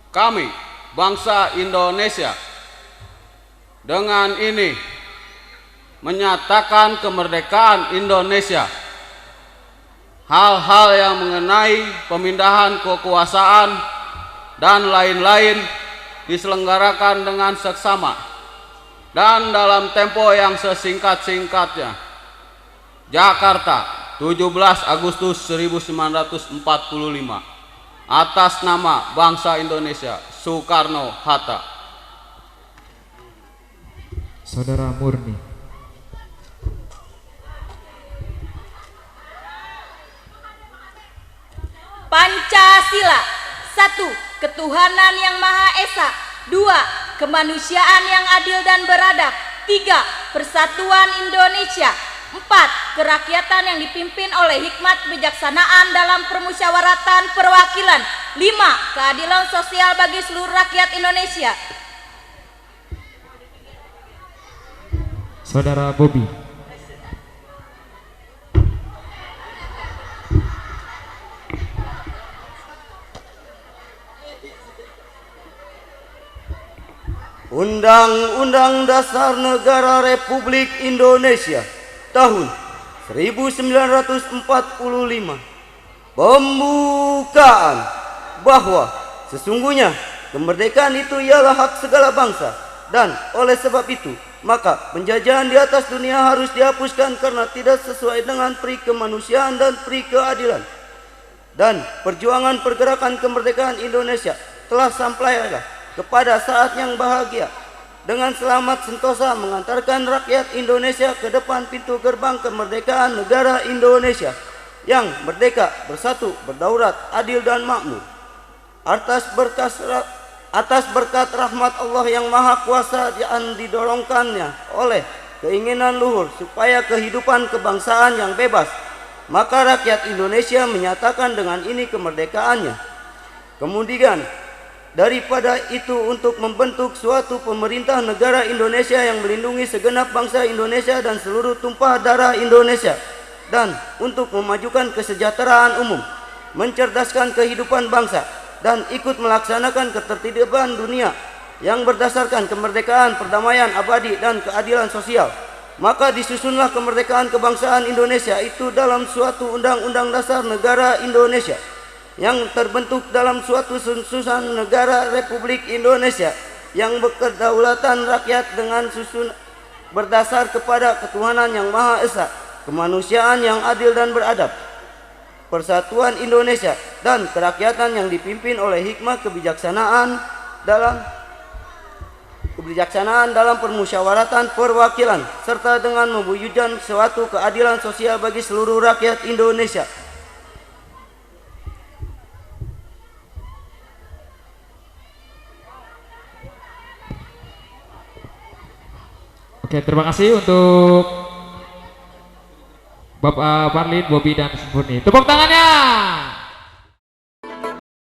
Kami, bangsa Indonesia, dengan ini menyatakan kemerdekaan Indonesia. Hal-hal yang mengenai pemindahan kekuasaan dan lain-lain diselenggarakan dengan seksama dan dalam tempo yang sesingkat-singkatnya. Jakarta, 17 Agustus 1945. Atas nama bangsa Indonesia, Soekarno-Hatta. Saudara Murni. Pancasila. 1. Ketuhanan yang Maha Esa. 2. Kemanusiaan yang adil dan beradab. 3. Persatuan Indonesia. 4. Kerakyatan yang dipimpin oleh hikmat kebijaksanaan dalam permusyawaratan perwakilan. 5. Keadilan sosial bagi seluruh rakyat Indonesia. Saudara Bobi. Undang-Undang Dasar Negara Republik Indonesia tahun 1945. Pembukaan bahwa sesungguhnya kemerdekaan itu ialah hak segala bangsa, dan oleh sebab itu maka penjajahan di atas dunia harus dihapuskan karena tidak sesuai dengan peri kemanusiaan dan peri keadilan. Dan perjuangan pergerakan kemerdekaan Indonesia telah sampailah kepada saat yang bahagia dengan selamat sentosa mengantarkan rakyat Indonesia ke depan pintu gerbang kemerdekaan negara Indonesia yang merdeka, bersatu, berdaulat, adil dan makmur. Atas berkat rahmat Allah yang Maha Kuasa yang didorongkannya oleh keinginan luhur supaya kehidupan kebangsaan yang bebas, maka rakyat Indonesia menyatakan dengan ini kemerdekaannya. Kemudian daripada itu untuk membentuk suatu pemerintah negara Indonesia yang melindungi segenap bangsa Indonesia dan seluruh tumpah darah Indonesia, dan untuk memajukan kesejahteraan umum, mencerdaskan kehidupan bangsa, dan ikut melaksanakan ketertiban dunia yang berdasarkan kemerdekaan, perdamaian abadi, dan keadilan sosial. Maka disusunlah kemerdekaan kebangsaan Indonesia itu dalam suatu undang-undang dasar negara Indonesia yang terbentuk dalam suatu susunan negara Republik Indonesia yang berkedaulatan rakyat dengan susun berdasar kepada ketuhanan yang Maha Esa, kemanusiaan yang adil dan beradab, persatuan Indonesia, dan kerakyatan yang dipimpin oleh hikmah kebijaksanaan dalam permusyawaratan perwakilan, serta dengan mewujudkan suatu keadilan sosial bagi seluruh rakyat Indonesia. Oke, terima kasih untuk Bapak Parlin, Bobi, dan Murni. Tepuk tangannya.